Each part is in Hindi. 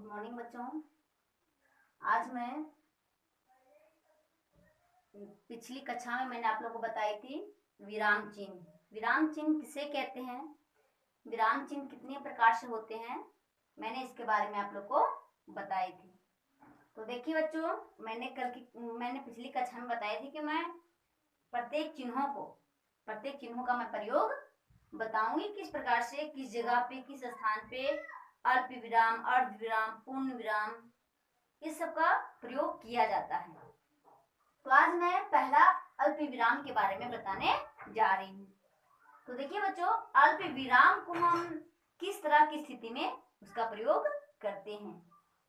मॉर्निंग बच्चों। आज मैं पिछली कक्षा में मैंने आप लोगों को बताई थी विराम चिन्ह। विराम चिन्ह किसे कहते हैं, विराम चिन्ह कितने प्रकार से होते हैं, मैंने इसके बारे में आप लोग को बताई थी। तो देखिए बच्चों, मैंने पिछली कक्षा में बताई थी कि मैं प्रत्येक चिन्हों का मैं प्रयोग बताऊंगी, किस प्रकार से, किस जगह पे, किस स्थान पे अल्प विराम, अर्ध विराम, पूर्ण विराम, इस सब का प्रयोग किया जाता है। तो आज मैं पहला अल्प विराम के बारे में बताने जा रही हूँ। तो देखिए बच्चों, अल्प विराम को हम किस तरह की स्थिति में उसका प्रयोग करते हैं।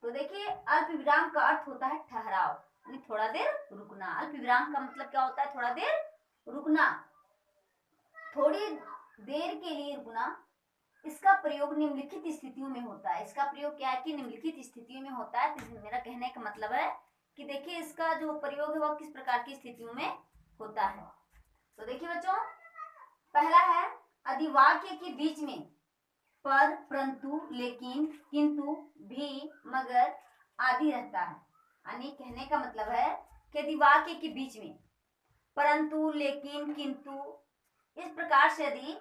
तो देखिए, अल्प विराम का अर्थ होता है ठहराव, यानी थोड़ा देर रुकना। अल्प विराम का मतलब क्या होता है? थोड़ा देर रुकना, थोड़ी देर के लिए रुकना। इसका प्रयोग निम्नलिखित स्थितियों में होता है। इसका प्रयोग क्या है कि निम्नलिखित स्थितियों में होता है। तो मेरा कहने का मतलब है कि देखिए, इसका जो प्रयोग है वह किस प्रकार की स्थितियों में होता है। तो देखिए बच्चों, पहला है अधिवाक्य के बीच में पर, परंतु, लेकिन, किंतु, भी, मगर आदि रहता है। यानी कहने का मतलब है कि अधिवाक्य के बीच में परंतु, लेकिन, किंतु, इस प्रकार से यदि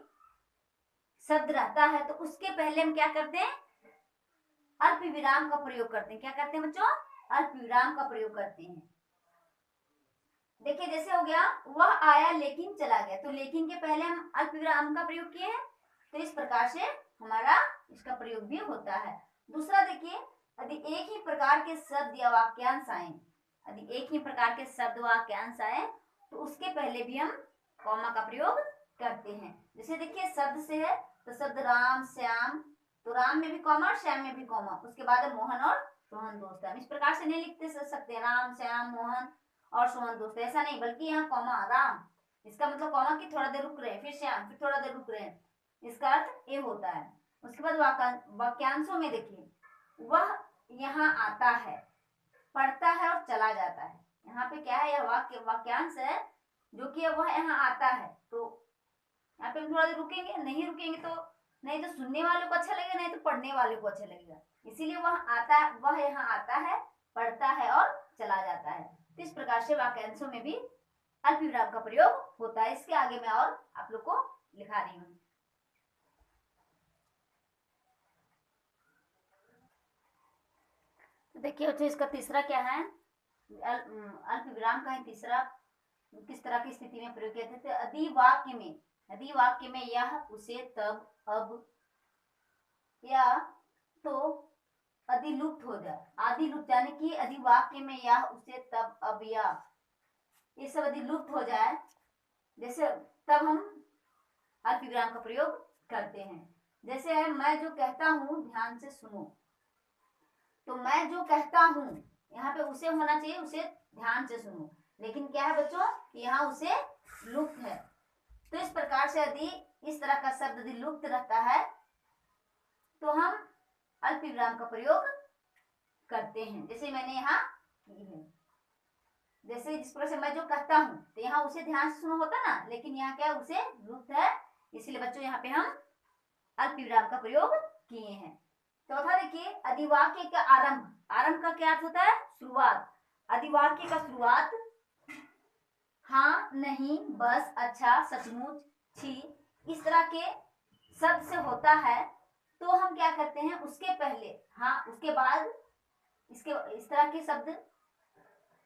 शब्द रहता है तो उसके पहले हम क्या करते हैं? अल्प विराम का प्रयोग करते हैं। क्या करते हैं बच्चों? अल्प विराम का प्रयोग करते हैं। देखिए, जैसे हो गया वह आया लेकिन चला गया, तो लेकिन के पहले हम अल्प विराम का प्रयोग किए हैं। तो इस प्रकार से हमारा इसका प्रयोग भी होता है। दूसरा देखिए, यदि एक ही प्रकार के शब्द या वाक्यांश आए, यदि एक ही प्रकार के शब्द वाक्यांश आए तो उसके पहले भी हम कॉमा का प्रयोग करते हैं। जैसे देखिए, शब्द से है तो शब्द राम, श्याम, तो राम में भी कॉमा, श्याम में भी कॉमा, उसके बाद मोहन और सोहन दोस्त है। हम इस प्रकार से नहीं लिखते सकते राम, श्याम, मोहन और सोहन दोस्त, ऐसा नहीं, बल्कि यहाँ कॉमा राम, इसका मतलब कॉमा की थोड़ा देर रुक रहे हैं, फिर श्याम, फिर थोड़ा देर रुक रहे हैं, इसका अर्थ ये होता है। उसके बाद वाक्यांशों में देखिए, वह यहाँ आता है, पढ़ता है और चला जाता है। यहाँ पे क्या है? यह वाक्यांश है जो कि वह यहाँ आता है। तो यहाँ पे हम थोड़ा देर रुकेंगे, नहीं रुकेंगे तो नहीं तो सुनने वाले को अच्छा लगेगा, नहीं तो पढ़ने वाले को अच्छा लगेगा। इसीलिए वह यहाँ आता है, पढ़ता है और चला जाता है। तो इस प्रकार से वाक्यांशों में भी अल्प विराम का प्रयोग होता है। इसके आगे मैं और आप लोग को लिखा रही हूँ। तो देखिए बच्चों, इसका तीसरा क्या है? अल्प विराम का तीसरा किस तरह की स्थिति में प्रयोग किया था? अधिवाक्य में यह, उसे, तब, अब, या तो अधिलुप्त हो जाए। आदिलुप्त यानी कि अधिवाक्य में यह, उसे, तब, अब, या, ये सब अधिलुप्त हो जाए, जैसे तब हम अल्प विराम का प्रयोग करते हैं। जैसे है, मैं जो कहता हूं ध्यान से सुनो, तो मैं जो कहता हूं, यहाँ पे उसे होना चाहिए, उसे ध्यान से सुनो, लेकिन क्या है बच्चों, यहाँ उसे लुप्त है। तो इस प्रकार से यदि इस तरह का शब्द यदि लुप्त रहता है तो हम अल्प विराम का प्रयोग करते हैं। जैसे मैंने यहाँ की है, जैसे जिस प्रकार से मैं जो कहता हूं, तो यहाँ उसे ध्यान से सुनो होता ना, लेकिन यहाँ क्या है, उसे लुप्त है, इसलिए बच्चों यहाँ पे हम अल्प विराम का प्रयोग किए हैं। चौथा देखिए, अधिवाक्य का आरंभ। आरंभ का क्या अर्थ होता है? शुरुआत। अधिवाक्य का शुरुआत हाँ, नहीं, बस, अच्छा, सचमुच, छी, इस तरह के शब्द से होता है, तो हम क्या करते हैं, उसके पहले हाँ, उसके बाद इसके इस तरह के शब्द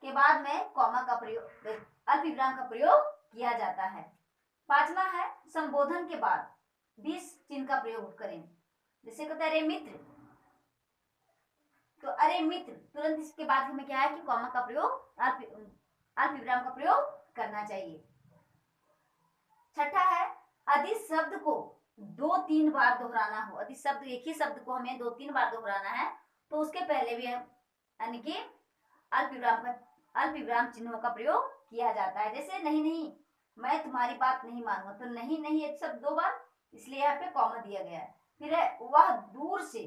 के बाद में कॉमा का प्रयोग, अल्प विराम का प्रयोग किया जाता है। पांचवा है, संबोधन के बाद 20 चिन्ह का प्रयोग करें। जैसे कहते हैं अरे मित्र, तो अरे मित्र, तुरंत इसके बाद हमें क्या है कि कॉमा का प्रयोग, अल्प विराम का प्रयोग करना चाहिए। छठा है, यदि शब्द को 2-3 बार दोहराना हो, यदि शब्द एक ही शब्द को हमें 2-3 बार दोहराना है तो उसके पहले भी यानी कि अल्प विराम चिन्हों का प्रयोग किया जाता है। जैसे नहीं नहीं, मैं तुम्हारी बात नहीं मानूंगा, तो नहीं नहीं एक शब्द 2 बार, इसलिए यहाँ पे कॉमा दिया गया है। फिर है, वह दूर से,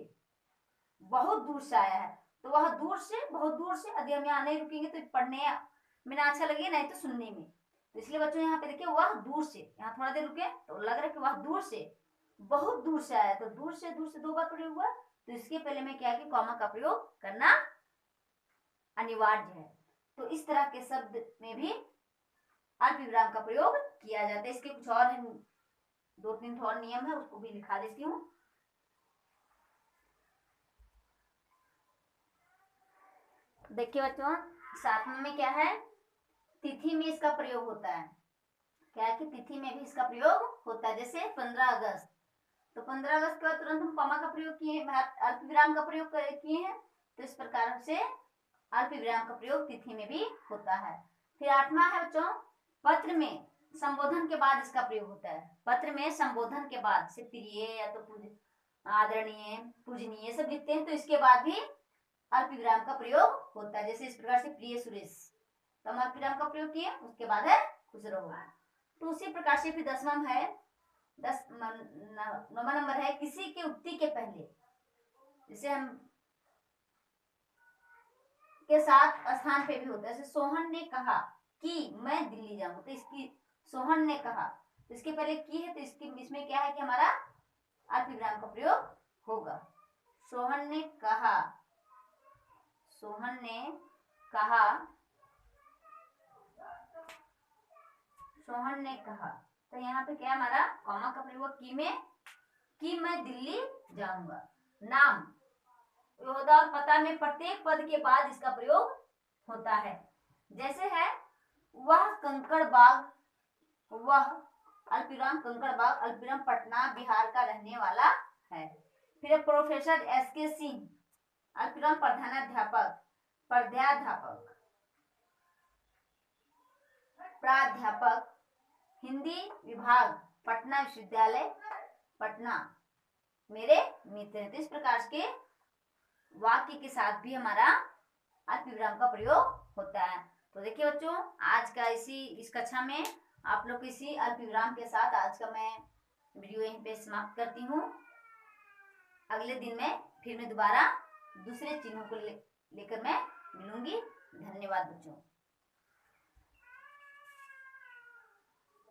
बहुत दूर से आया है, तो वह दूर से, बहुत दूर से, यदि हम यहाँ नहीं रुकेंगे तो पढ़ने में ना अच्छा लगेगा, नहीं तो सुनने में, तो इसलिए बच्चों यहाँ पे देखिए, वह दूर से, यहाँ थोड़ा देर रुके तो लग रहा है कि वह दूर से, बहुत दूर से आया, तो दूर से 2 बार प्रयोग हुआ, तो इसके पहले में क्या है कि कॉमा का प्रयोग करना अनिवार्य है। तो इस तरह के शब्द में भी अल्प विराम का प्रयोग किया जाता है। इसके कुछ और 2-3 और नियम है, उसको भी लिखा देती हूँ। देखिए बच्चों, 7वें में क्या है, तिथि में इसका प्रयोग होता है। क्या है कि तिथि में भी इसका प्रयोग होता है। जैसे 15 अगस्त, तो 15 अगस्त के बाद तुरंत हम कॉमा का प्रयोग किए, अल्प विराम का प्रयोग किए हैं। तो इस प्रकार से अल्प विराम का प्रयोग तिथि में भी होता है। फिर 8वां है बच्चों, पत्र में संबोधन के बाद इसका प्रयोग होता है। पत्र में संबोधन के बाद से प्रिय या तो आदरणीय, पूजनीय सब लिखते हैं, तो इसके बाद भी अल्प विराम का प्रयोग होता है। जैसे इस प्रकार से प्रिय सुरेश, तो हम अल्प विराम का प्रयोग किए, उसके बाद है खुश रहो। तो उसी प्रकार से फिर 10वां है, 9वां नंबर है, किसी की उक्ति के पहले, जैसे हम के साथ स्थान पे भी होता है। जैसे सोहन ने कहा कि मैं दिल्ली जाऊं, तो इसकी सोहन ने कहा, तो इसके पहले की है, तो इसमें क्या है कि हमारा अल्प विराम का प्रयोग होगा। सोहन ने कहा, सोहन ने कहा, सोहन ने कहा, तो यहाँ पे क्या हमारा कॉमा का प्रयोग की में, कि मैं दिल्ली जाऊंगा। नाम, योदा और पता में प्रत्येक पद के बाद इसका प्रयोग होता है। जैसे है वह कंकड़ बाग, वह अल्पविराम कंकड़ बाग, अल्पविराम पटना बिहार का रहने वाला है। फिर प्रोफेसर एस.के. सिंह, अल्पविराम प्रधानाध्यापक, प्राध्यापक, प्राध्यापक, हिंदी विभाग, पटना विश्वविद्यालय, पटना, मेरे मित्र हैं। तो इस प्रकार के वाक्य के साथ भी हमारा अल्प विराम का प्रयोग होता है। तो देखिए बच्चों, आज का इस कक्षा में आप लोग इसी अल्प विराम के साथ आज का मैं वीडियो यहीं पे समाप्त करती हूँ। अगले दिन में फिर मैं दोबारा दूसरे चिन्हों को लेकर मैं मिलूंगी। धन्यवाद बच्चों।